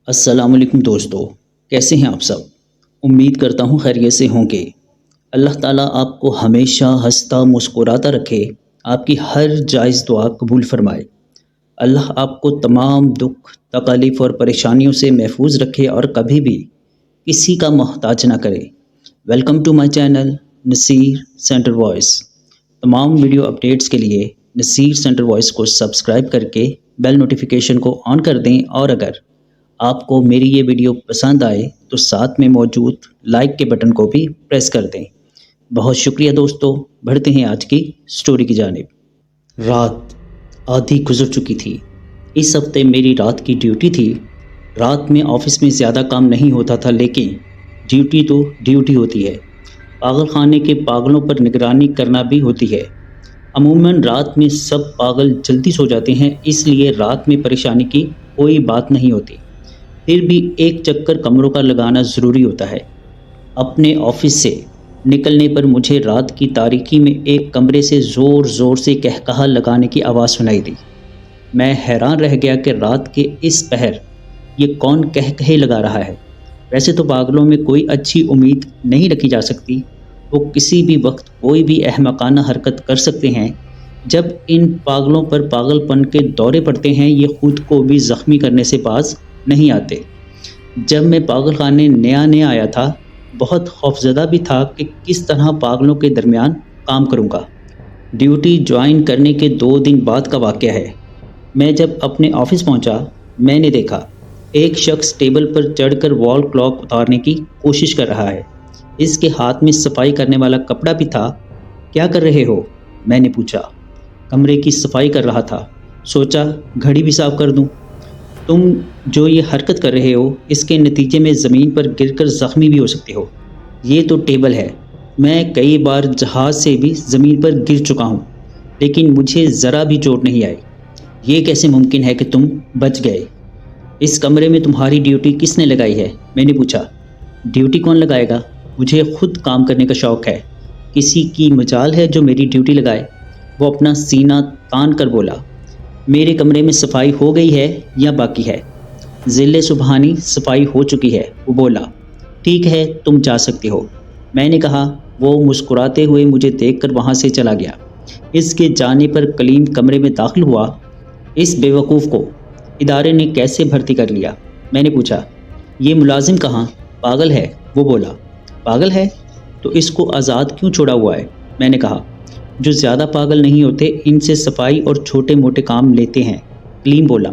السلام علیکم دوستو، کیسے ہیں آپ سب؟ امید کرتا ہوں خیریت سے ہوں گے۔ اللہ تعالیٰ آپ کو ہمیشہ ہنستا مسکراتا رکھے، آپ کی ہر جائز دعا قبول فرمائے۔ اللہ آپ کو تمام دکھ تکالیف اور پریشانیوں سے محفوظ رکھے اور کبھی بھی کسی کا محتاج نہ کرے۔ Welcome to my channel Naseer Centre Voice. تمام ویڈیو اپڈیٹس کے لیے نصیر سینٹر وائس کو سبسکرائب کر کے بیل نوٹیفیکیشن کو آن کر دیں، اور اگر آپ کو میری یہ ویڈیو پسند آئے تو ساتھ میں موجود لائک کے بٹن کو بھی پریس کر دیں۔ بہت شکریہ دوستو، بڑھتے ہیں آج کی سٹوری کی جانب۔ رات آدھی گزر چکی تھی۔ اس ہفتے میری رات کی ڈیوٹی تھی۔ رات میں آفس میں زیادہ کام نہیں ہوتا تھا، لیکن ڈیوٹی تو ڈیوٹی ہوتی ہے۔ پاگل خانے کے پاگلوں پر نگرانی کرنا بھی ہوتی ہے۔ عموماً رات میں سب پاگل جلدی سو جاتے ہیں، اس لیے رات میں پریشانی کی کوئی بات نہیں ہوتی۔ پھر بھی ایک چکر کمروں کا لگانا ضروری ہوتا ہے۔ اپنے آفس سے نکلنے پر مجھے رات کی تاریکی میں ایک کمرے سے زور زور سے کہکہا لگانے کی آواز سنائی دی۔ میں حیران رہ گیا کہ رات کے اس پہر یہ کون کہکہے لگا رہا ہے۔ ویسے تو پاگلوں میں کوئی اچھی امید نہیں رکھی جا سکتی، وہ کسی بھی وقت کوئی بھی احمقانہ حرکت کر سکتے ہیں۔ جب ان پاگلوں پر پاگل پن کے دورے پڑتے ہیں، یہ خود کو بھی زخمی کرنے سے باز نہیں آتے۔ جب میں پاگل خانے نیا آیا تھا، بہت خوفزدہ بھی تھا کہ کس طرح پاگلوں کے درمیان کام کروں گا۔ ڈیوٹی جوائن کرنے کے 2 دن بعد کا واقعہ ہے۔ میں جب اپنے آفس پہنچا، میں نے دیکھا ایک شخص ٹیبل پر چڑھ کر وال کلاک اتارنے کی کوشش کر رہا ہے۔ اس کے ہاتھ میں صفائی کرنے والا کپڑا بھی تھا۔ کیا کر رہے ہو؟ میں نے پوچھا۔ کمرے کی صفائی کر رہا تھا، سوچا گھڑی بھی صاف کر دوں۔ تم جو یہ حرکت کر رہے ہو، اس کے نتیجے میں زمین پر گر کر زخمی بھی ہو سکتے ہو۔ یہ تو ٹیبل ہے، میں کئی بار جہاز سے بھی زمین پر گر چکا ہوں، لیکن مجھے ذرا بھی چوٹ نہیں آئی۔ یہ کیسے ممکن ہے کہ تم بچ گئے؟ اس کمرے میں تمہاری ڈیوٹی کس نے لگائی ہے؟ میں نے پوچھا۔ ڈیوٹی کون لگائے گا؟ مجھے خود کام کرنے کا شوق ہے، کسی کی مجال ہے جو میری ڈیوٹی لگائے؟ وہ اپنا سینہ تان کر بولا۔ میرے کمرے میں صفائی ہو گئی ہے یا باقی ہے؟ ذل سبحانی صفائی ہو چکی ہے، وہ بولا۔ ٹھیک ہے، تم جا سکتے ہو، میں نے کہا۔ وہ مسکراتے ہوئے مجھے دیکھ کر وہاں سے چلا گیا۔ اس کے جانے پر کلیم کمرے میں داخل ہوا۔ اس بیوقوف کو ادارے نے کیسے بھرتی کر لیا؟ میں نے پوچھا۔ یہ ملازم کہاں؟ پاگل ہے، وہ بولا۔ پاگل ہے تو اس کو آزاد کیوں چھوڑا ہوا ہے؟ میں نے کہا۔ جو زیادہ پاگل نہیں ہوتے ان سے صفائی اور چھوٹے موٹے کام لیتے ہیں، کلیم بولا۔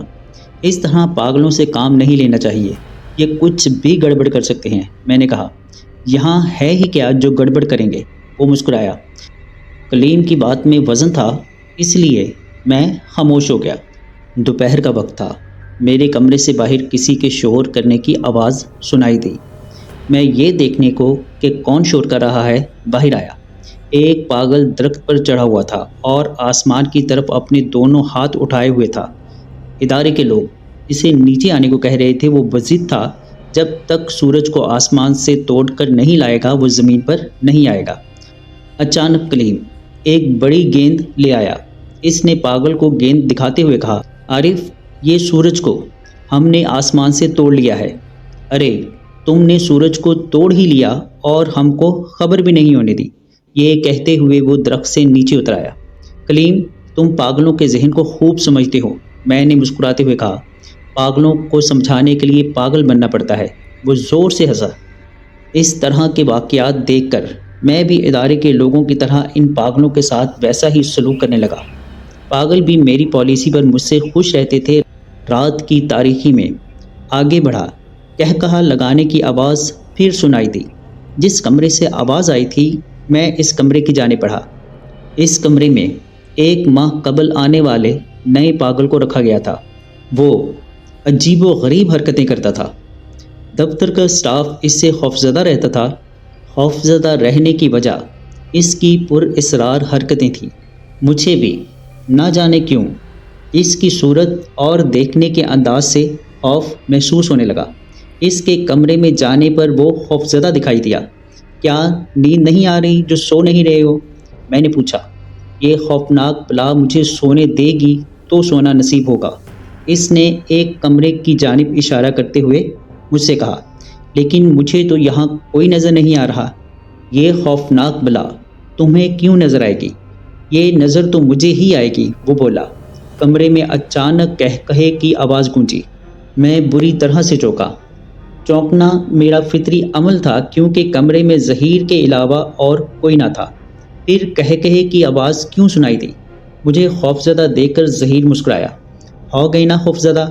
اس طرح پاگلوں سے کام نہیں لینا چاہیے، یہ کچھ بھی گڑبڑ کر سکتے ہیں، میں نے کہا۔ یہاں ہے ہی کیا جو گڑبڑ کریں گے؟ وہ مسکرایا۔ کلیم کی بات میں وزن تھا، اس لیے میں خاموش ہو گیا۔ دوپہر کا وقت تھا۔ میرے کمرے سے باہر کسی کے شور کرنے کی آواز سنائی دی۔ میں یہ دیکھنے کو کہ کون شور کر رہا ہے باہر آیا۔ ایک پاگل درخت پر چڑھا ہوا تھا اور آسمان کی طرف اپنے دونوں ہاتھ اٹھائے ہوئے تھا۔ ادارے کے لوگ اسے نیچے آنے کو کہہ رہے تھے۔ وہ بضد تھا، جب تک سورج کو آسمان سے توڑ کر نہیں لائے گا وہ زمین پر نہیں آئے گا۔ اچانک کلیم ایک بڑی گیند لے آیا۔ اس نے پاگل کو گیند دکھاتے ہوئے کہا، عارف، یہ سورج کو ہم نے آسمان سے توڑ لیا ہے۔ ارے تم نے سورج کو توڑ ہی لیا اور ہم کو خبر بھی نہیں ہونے دی۔ یہ کہتے ہوئے وہ درخت سے نیچے اتر آیا۔ کلیم، تم پاگلوں کے ذہن کو خوب سمجھتے ہو، میں نے مسکراتے ہوئے کہا۔ پاگلوں کو سمجھانے کے لیے پاگل بننا پڑتا ہے۔ وہ زور سے ہنسا۔ اس طرح کے واقعات دیکھ کر میں بھی ادارے کے لوگوں کی طرح ان پاگلوں کے ساتھ ویسا ہی سلوک کرنے لگا۔ پاگل بھی میری پالیسی پر مجھ سے خوش رہتے تھے۔ رات کی تاریکی میں آگے بڑھا، کہکہا لگانے کی آواز پھر سنائی دی۔ جس کمرے سے آواز آئی تھی میں اس کمرے کی جانب بڑھا۔ اس کمرے میں 1 ماہ قبل آنے والے نئے پاگل کو رکھا گیا تھا۔ وہ عجیب و غریب حرکتیں کرتا تھا۔ دفتر کا سٹاف اس سے خوفزدہ رہتا تھا۔ خوفزدہ رہنے کی وجہ اس کی پر اسرار حرکتیں تھیں۔ مجھے بھی نہ جانے کیوں اس کی صورت اور دیکھنے کے انداز سے خوف محسوس ہونے لگا۔ اس کے کمرے میں جانے پر وہ خوفزدہ دکھائی دیا۔ کیا نیند نہیں آ رہی جو سو نہیں رہے ہو؟ میں نے پوچھا۔ یہ خوفناک بلا مجھے سونے دے گی تو سونا نصیب ہوگا۔ اس نے ایک کمرے کی جانب اشارہ کرتے ہوئے مجھ سے کہا، لیکن مجھے تو یہاں کوئی نظر نہیں آ رہا۔ یہ خوفناک بلا تمہیں کیوں نظر آئے گی؟ یہ نظر تو مجھے ہی آئے گی، وہ بولا۔ کمرے میں اچانک کہے کی آواز گونجی۔ میں بری طرح سے چونکا۔ چونکنا میرا فطری عمل تھا کیونکہ کمرے میں ظہیر کے علاوہ اور کوئی نہ تھا۔ پھر کہے کی آواز کیوں سنائی دی؟ مجھے خوفزدہ دیکھ کر ظہیر مسکرایا۔ ہو گئی نا خوفزدہ؟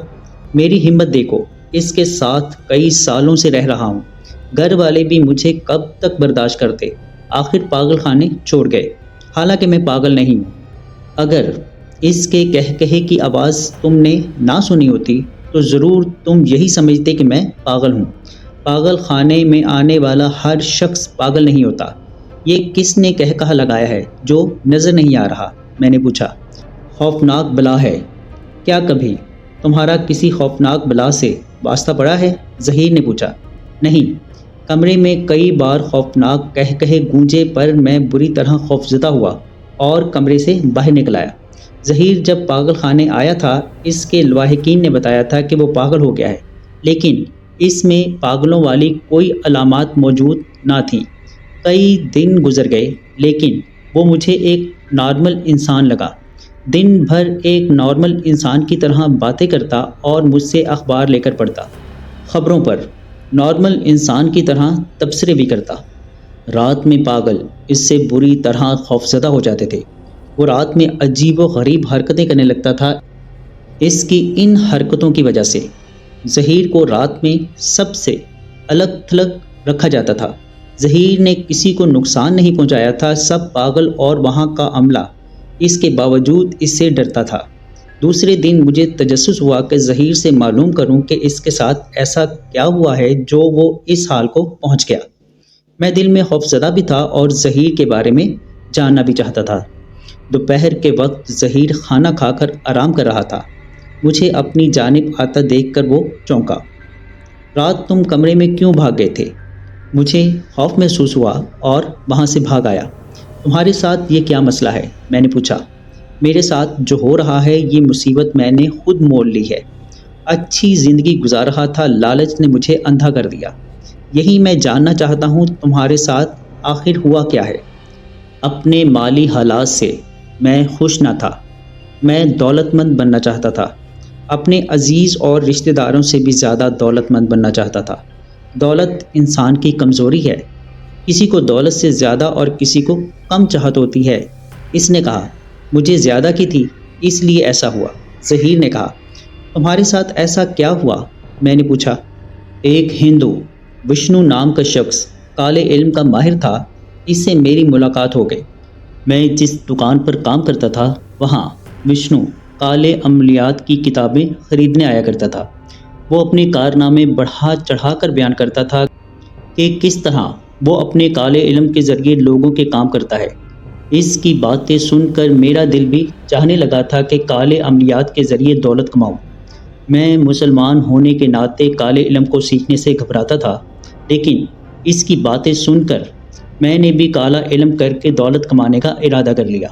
میری ہمت دیکھو، اس کے ساتھ کئی سالوں سے رہ رہا ہوں۔ گھر والے بھی مجھے کب تک برداشت کرتے، آخر پاگل خانے چھوڑ گئے، حالانکہ میں پاگل نہیں ہوں۔ اگر اس کے کہے کی آواز تم نے نہ سنی ہوتی تو ضرور تم یہی سمجھتے کہ میں پاگل ہوں۔ پاگل خانے میں آنے والا ہر شخص پاگل نہیں ہوتا۔ یہ کس نے کہا لگایا ہے جو نظر نہیں آ رہا؟ میں نے پوچھا۔ خوفناک بلا ہے۔ کیا کبھی تمہارا کسی خوفناک بلا سے واسطہ پڑا ہے؟ ظہیر نے پوچھا۔ نہیں۔ کمرے میں کئی بار خوفناک کہے گونجے پر میں بری طرح خوفزدہ ہوا اور کمرے سے باہر نکل آیا۔ ظہیر جب پاگل خانے آیا تھا، اس کے لواحقین نے بتایا تھا کہ وہ پاگل ہو گیا ہے، لیکن اس میں پاگلوں والی کوئی علامات موجود نہ تھیں۔ کئی دن گزر گئے، لیکن وہ مجھے ایک نارمل انسان لگا۔ دن بھر ایک نارمل انسان کی طرح باتیں کرتا اور مجھ سے اخبار لے کر پڑھتا، خبروں پر نارمل انسان کی طرح تبصرے بھی کرتا۔ رات میں پاگل اس سے بری طرح خوفزدہ ہو جاتے تھے۔ وہ رات میں عجیب و غریب حرکتیں کرنے لگتا تھا۔ اس کی ان حرکتوں کی وجہ سے ظہیر کو رات میں سب سے الگ تھلگ رکھا جاتا تھا۔ ظہیر نے کسی کو نقصان نہیں پہنچایا تھا، سب پاگل اور وہاں کا عملہ اس کے باوجود اس سے ڈرتا تھا۔ دوسرے دن مجھے تجسس ہوا کہ ظہیر سے معلوم کروں کہ اس کے ساتھ ایسا کیا ہوا ہے جو وہ اس حال کو پہنچ گیا۔ میں دل میں خوفزدہ بھی تھا اور ظہیر کے بارے میں جاننا بھی چاہتا تھا۔ دوپہر کے وقت ظہیر کھانا کھا کر آرام کر رہا تھا۔ مجھے اپنی جانب آتا دیکھ کر وہ چونکا۔ رات تم کمرے میں کیوں بھاگ گئے تھے؟ مجھے خوف محسوس ہوا اور وہاں سے بھاگ آیا۔ تمہارے ساتھ یہ کیا مسئلہ ہے؟ میں نے پوچھا۔ میرے ساتھ جو ہو رہا ہے یہ مصیبت میں نے خود مول لی ہے۔ اچھی زندگی گزار رہا تھا، لالچ نے مجھے اندھا کر دیا۔ یہی میں جاننا چاہتا ہوں تمہارے ساتھ آخر ہوا کیا ہے؟ اپنے مالی حالات سے میں خوش نہ تھا۔ میں دولت مند بننا چاہتا تھا، اپنے عزیز اور رشتہ داروں سے بھی زیادہ دولت مند بننا چاہتا تھا۔ دولت انسان کی کمزوری ہے، کسی کو دولت سے زیادہ اور کسی کو کم چاہت ہوتی ہے۔ اس نے کہا، مجھے زیادہ کی تھی اس لیے ایسا ہوا۔ ظہیر نے کہا، تمہارے ساتھ ایسا کیا ہوا؟ میں نے پوچھا۔ ایک ہندو وشنو نام کا شخص کالے علم کا ماہر تھا، اس سے میری ملاقات ہو گئی۔ میں جس دکان پر کام کرتا تھا وہاں وشنو کالے عملیات کی کتابیں خریدنے آیا کرتا تھا۔ وہ اپنے کارنامے بڑھا چڑھا کر بیان کرتا تھا کہ کس طرح وہ اپنے کالے علم کے ذریعے لوگوں کے کام کرتا ہے۔ اس کی باتیں سن کر میرا دل بھی چاہنے لگا تھا کہ کالے عملیات کے ذریعے دولت کماؤں۔ میں مسلمان ہونے کے ناطے کالے علم کو سیکھنے سے گھبراتا تھا، لیکن اس کی باتیں سن کر میں نے بھی کالا علم کر کے دولت کمانے کا ارادہ کر لیا۔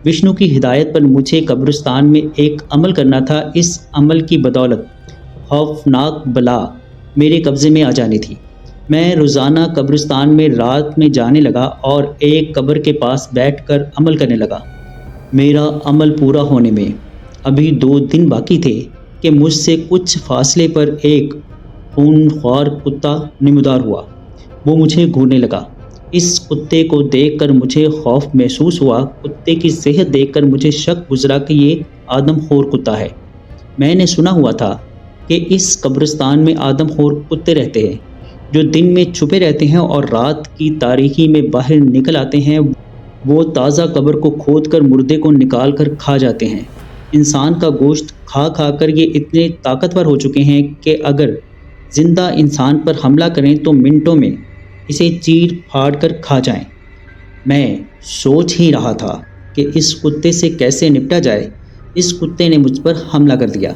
وشنو کی ہدایت پر مجھے قبرستان میں ایک عمل کرنا تھا۔ اس عمل کی بدولت خوفناک بلا میرے قبضے میں آ جانی تھی۔ میں روزانہ قبرستان میں رات میں جانے لگا اور ایک قبر کے پاس بیٹھ کر عمل کرنے لگا۔ میرا عمل پورا ہونے میں ابھی 2 دن باقی تھے کہ مجھ سے کچھ فاصلے پر ایک خونخوار کتا نمودار ہوا۔ وہ مجھے گھورنے لگا۔ اس کتے کو دیکھ کر مجھے خوف محسوس ہوا۔ کتے کی صحت دیکھ کر مجھے شک گزرا کہ یہ آدم خور کتا ہے۔ میں نے سنا ہوا تھا کہ اس قبرستان میں آدم خور کتے رہتے ہیں جو دن میں چھپے رہتے ہیں اور رات کی تاریکی میں باہر نکل آتے ہیں۔ وہ تازہ قبر کو کھود کر مردے کو نکال کر کھا جاتے ہیں۔ انسان کا گوشت کھا کھا کر یہ اتنے طاقتور ہو چکے ہیں کہ اگر زندہ انسان پر حملہ کریں تو منٹوں میں اسے چیر پھاڑ کر کھا جائیں۔ میں سوچ ہی رہا تھا کہ اس کتے سے کیسے نپٹا جائے۔ اس کتے نے مجھ پر حملہ کر دیا۔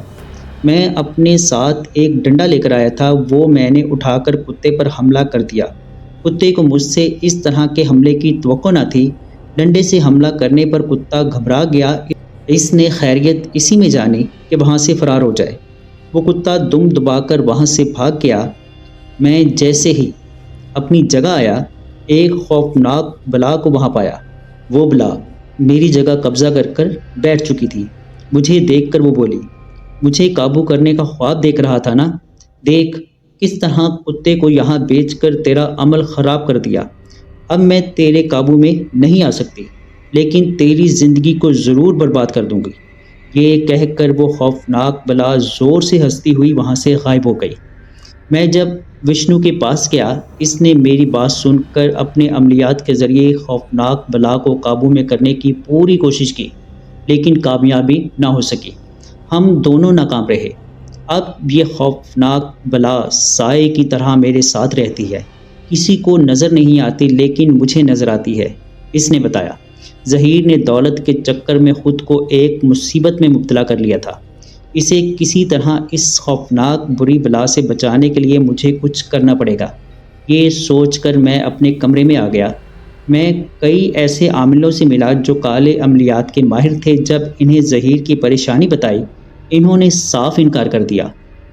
میں اپنے ساتھ ایک ڈنڈا لے کر آیا تھا، وہ میں نے اٹھا کر کتے پر حملہ کر دیا۔ کتے کو مجھ سے اس طرح کے حملے کی توقع نہ تھی۔ ڈنڈے سے حملہ کرنے پر کتا گھبرا گیا، اس نے خیریت اسی میں جانی کہ وہاں سے فرار ہو جائے۔ وہ کتا دم دبا کر وہاں سے بھاگ گیا۔ میں جیسے ہی اپنی جگہ آیا، ایک خوفناک بلا کو وہاں پایا۔ وہ بلا میری جگہ قبضہ کر بیٹھ چکی تھی۔ مجھے دیکھ کر وہ بولی، مجھے قابو کرنے کا خواب دیکھ رہا تھا نا؟ دیکھ کس طرح کتے کو یہاں بیچ کر تیرا عمل خراب کر دیا۔ اب میں تیرے قابو میں نہیں آ سکتی، لیکن تیری زندگی کو ضرور برباد کر دوں گی۔ یہ کہہ کر وہ خوفناک بلا زور سے ہنستی ہوئی وہاں سے غائب ہو گئی۔ میں جب وشنو کے پاس گیا، اس نے میری بات سن کر اپنے عملیات کے ذریعے خوفناک بلا کو قابو میں کرنے کی پوری کوشش کی، لیکن کامیابی نہ ہو سکی۔ ہم دونوں ناکام رہے۔ اب یہ خوفناک بلا سائے کی طرح میرے ساتھ رہتی ہے، کسی کو نظر نہیں آتی لیکن مجھے نظر آتی ہے، اس نے بتایا۔ ظہیر نے دولت کے چکر میں خود کو ایک مصیبت میں مبتلا کر لیا تھا۔ اسے کسی طرح اس خوفناک بری بلا سے بچانے کے لیے مجھے کچھ کرنا پڑے گا۔ یہ سوچ کر میں اپنے کمرے میں آ گیا۔ میں کئی ایسے عاملوں سے ملا جو کالے عملیات کے ماہر تھے۔ جب انہیں ظہیر کی پریشانی بتائی، انہوں نے صاف انکار کر دیا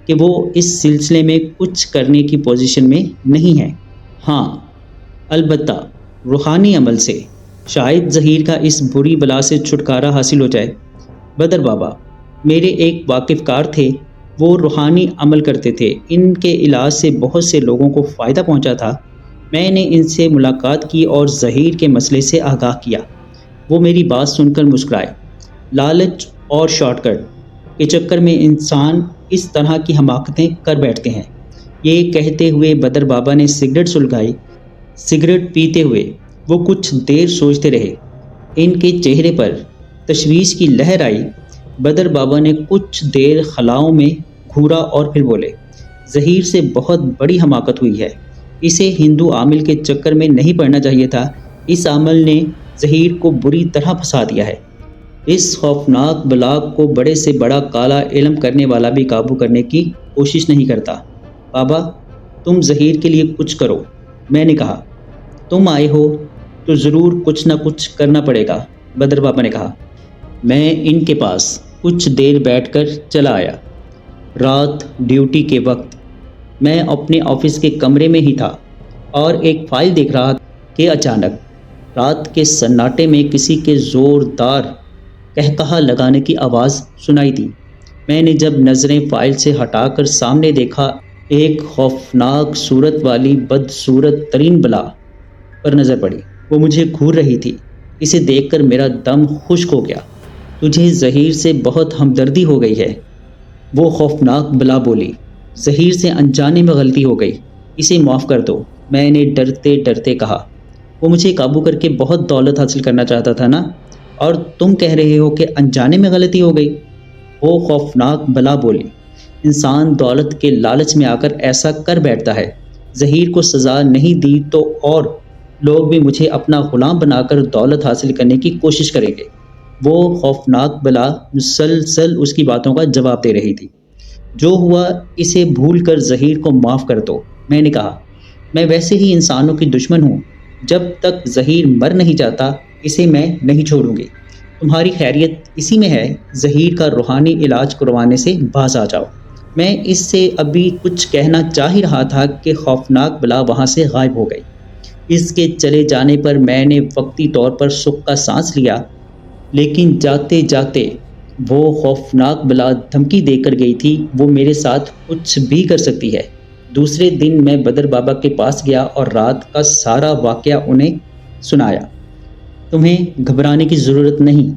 کہ وہ اس سلسلے میں کچھ کرنے کی پوزیشن میں نہیں ہیں۔ ہاں، البتہ روحانی عمل سے شاید ظہیر کا اس بری بلا سے چھٹکارا حاصل ہو جائے۔ بدر بابا میرے ایک واقف کار تھے، وہ روحانی عمل کرتے تھے، ان کے علاج سے بہت سے لوگوں کو فائدہ پہنچا تھا۔ میں نے ان سے ملاقات کی اور ظہیر کے مسئلے سے آگاہ کیا۔ وہ میری بات سن کر مسکرائے۔ لالچ اور شارٹ کٹ کے چکر میں انسان اس طرح کی حماقتیں کر بیٹھتے ہیں۔ یہ کہتے ہوئے بدر بابا نے سگریٹ سلگائی۔ سگریٹ پیتے ہوئے وہ کچھ دیر سوچتے رہے۔ ان کے چہرے پر تشویش کی لہر آئی۔ بدر بابا نے کچھ دیر خلاؤں میں گھورا اور پھر بولے، ظہیر سے بہت بڑی حماقت ہوئی ہے۔ اسے ہندو عامل کے چکر میں نہیں پڑنا چاہیے تھا۔ اس عامل نے ظہیر کو بری طرح پھنسا دیا ہے۔ اس خوفناک بلا کو بڑے سے بڑا کالا علم کرنے والا بھی قابو کرنے کی کوشش نہیں کرتا۔ بابا تم ظہیر کے لیے کچھ کرو، میں نے کہا۔ تم آئے ہو تو ضرور کچھ نہ کچھ کرنا پڑے گا، بدر بابا نے کہا۔ میں ان کے پاس کچھ دیر بیٹھ کر چلا آیا۔ رات ڈیوٹی کے وقت میں اپنے آفس کے کمرے میں ہی تھا اور ایک فائل دیکھ رہا کہ اچانک رات کے سناٹے میں کسی کے زوردار قہقہا لگانے کی آواز سنائی دی۔ میں نے جب نظریں فائل سے ہٹا کر سامنے دیکھا، ایک خوفناک صورت والی بدصورت ترین بلا پر نظر پڑی۔ وہ مجھے گھور رہی تھی۔ اسے دیکھ کر میرا دم خشک ہو گیا۔ تجھے ظہیر سے بہت ہمدردی ہو گئی ہے، وہ خوفناک بلا بولی۔ ظہیر سے انجانے میں غلطی ہو گئی، اسے معاف کر دو، میں نے ڈرتے ڈرتے کہا۔ وہ مجھے قابو کر کے بہت دولت حاصل کرنا چاہتا تھا نا، اور تم کہہ رہے ہو کہ انجانے میں غلطی ہو گئی، وہ خوفناک بلا بولی۔ انسان دولت کے لالچ میں آ کر ایسا کر بیٹھتا ہے۔ ظہیر کو سزا نہیں دی تو اور لوگ بھی مجھے اپنا غلام بنا کر دولت حاصل کرنے کی کوشش کریں گے۔ وہ خوفناک بلا مسلسل اس کی باتوں کا جواب دے رہی تھی۔ جو ہوا اسے بھول کر ظہیر کو معاف کر دو، میں نے کہا۔ میں ویسے ہی انسانوں کی دشمن ہوں، جب تک ظہیر مر نہیں جاتا اسے میں نہیں چھوڑوں گی۔ تمہاری خیریت اسی میں ہے، ظہیر کا روحانی علاج کروانے سے باز آ جاؤ۔ میں اس سے ابھی کچھ کہنا چاہ ہی رہا تھا کہ خوفناک بلا وہاں سے غائب ہو گئی۔ اس کے چلے جانے پر میں نے وقتی طور پر سکھ کا سانس لیا، لیکن جاتے جاتے وہ خوفناک بلا دھمکی دے کر گئی تھی، وہ میرے ساتھ کچھ بھی کر سکتی ہے۔ دوسرے دن میں بدر بابا کے پاس گیا اور رات کا سارا واقعہ انہیں سنایا۔ تمہیں گھبرانے کی ضرورت نہیں،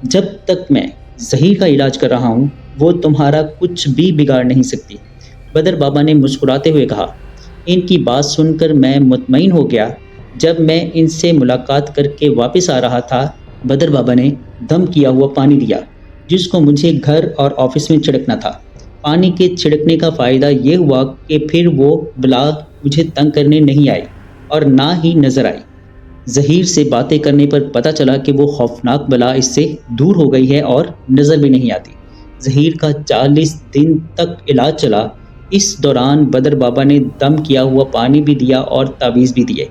جب تک میں ظہیر کا علاج کر رہا ہوں وہ تمہارا کچھ بھی بگاڑ نہیں سکتی، بدر بابا نے مسکراتے ہوئے کہا۔ ان کی بات سن کر میں مطمئن ہو گیا۔ جب میں ان سے ملاقات کر کے واپس آ رہا تھا، بدر بابا نے دم کیا ہوا پانی دیا، جس کو مجھے گھر اور آفس میں چھڑکنا تھا۔ پانی کے چھڑکنے کا فائدہ یہ ہوا کہ پھر وہ بلا مجھے تنگ کرنے نہیں آئی اور نہ ہی نظر آئی۔ ظہیر سے باتیں کرنے پر پتہ چلا کہ وہ خوفناک بلا اس سے دور ہو گئی ہے اور نظر بھی نہیں آتی۔ ظہیر کا 40 دن تک علاج چلا۔ اس دوران بدر بابا نے دم کیا ہوا پانی بھی دیا اور تعویذ بھی دیے،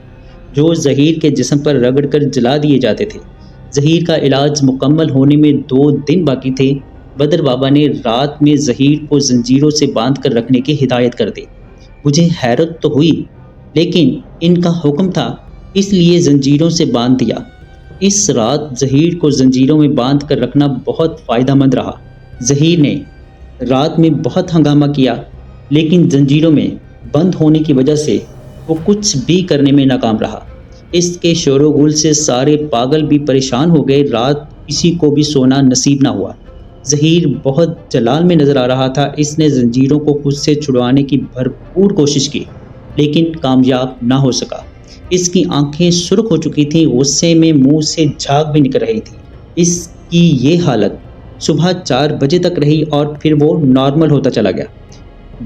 جو ظہیر کے جسم پر رگڑ کر جلا دیے جاتے تھے۔ ظہیر کا علاج مکمل ہونے میں 2 دن باقی تھے۔ بدر بابا نے رات میں ظہیر کو زنجیروں سے باندھ کر رکھنے کی ہدایت کر دی۔ مجھے حیرت تو ہوئی، لیکن ان کا حکم تھا، اس لیے زنجیروں سے باندھ دیا۔ اس رات ظہیر کو زنجیروں میں باندھ کر رکھنا بہت فائدہ مند رہا۔ ظہیر نے رات میں بہت ہنگامہ کیا، لیکن زنجیروں میں بند ہونے کی وجہ سے وہ کچھ بھی کرنے میں ناکام رہا۔ اس کے شور و غل سے سارے پاگل بھی پریشان ہو گئے۔ رات کسی کو بھی سونا نصیب نہ ہوا۔ ظہیر بہت جلال میں نظر آ رہا تھا۔ اس نے زنجیروں کو خود سے چھڑوانے کی بھرپور کوشش کی، لیکن کامیاب نہ ہو سکا۔ اس کی آنکھیں سرخ ہو چکی تھیں، غصے میں منہ سے جھاگ بھی نکل رہی تھی۔ اس کی یہ حالت صبح 4 بجے تک رہی اور پھر وہ نارمل ہوتا چلا گیا۔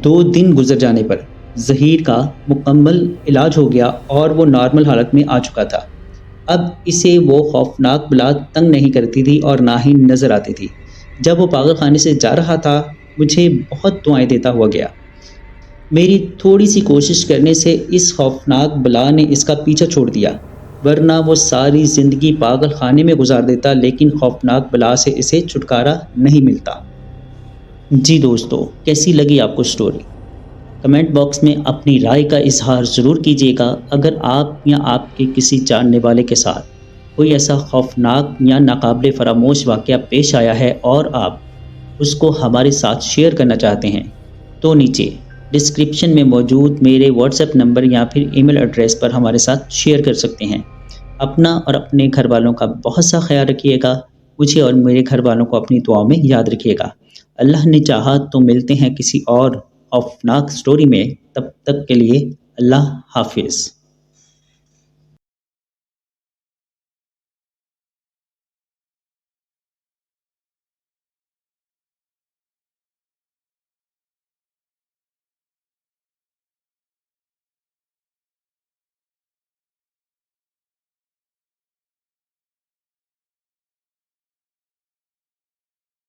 2 دن گزر جانے پر ظہیر کا مکمل علاج ہو گیا اور وہ نارمل حالت میں آ چکا تھا۔ اب اسے وہ خوفناک بلا تنگ نہیں کرتی تھی اور نہ ہی نظر آتی تھی۔ جب وہ پاگل خانے سے جا رہا تھا، مجھے بہت دعائیں دیتا ہوا گیا۔ میری تھوڑی سی کوشش کرنے سے اس خوفناک بلا نے اس کا پیچھا چھوڑ دیا، ورنہ وہ ساری زندگی پاگل خانے میں گزار دیتا، لیکن خوفناک بلا سے اسے چھٹکارا نہیں ملتا۔ جی دوستو، کیسی لگی آپ کو سٹوری؟ کمنٹ باکس میں اپنی رائے کا اظہار ضرور کیجیے گا۔ اگر آپ یا آپ کے کسی جاننے والے کے ساتھ کوئی ایسا خوفناک یا ناقابل فراموش واقعہ پیش آیا ہے اور آپ اس کو ہمارے ساتھ شیئر کرنا چاہتے ہیں، تو نیچے ڈسکرپشن میں موجود میرے واٹس ایپ نمبر یا پھر ای میل ایڈریس پر ہمارے ساتھ شیئر کر سکتے ہیں۔ اپنا اور اپنے گھر والوں کا بہت سا خیال رکھیے گا۔ مجھے اور میرے گھر والوں کو اپنی دعاؤں میں یاد رکھیے گا۔ اللہ نے چاہا تو ملتے ہیں کسی اور خوفناک سٹوری میں۔ تب تک کے لیے اللہ حافظ۔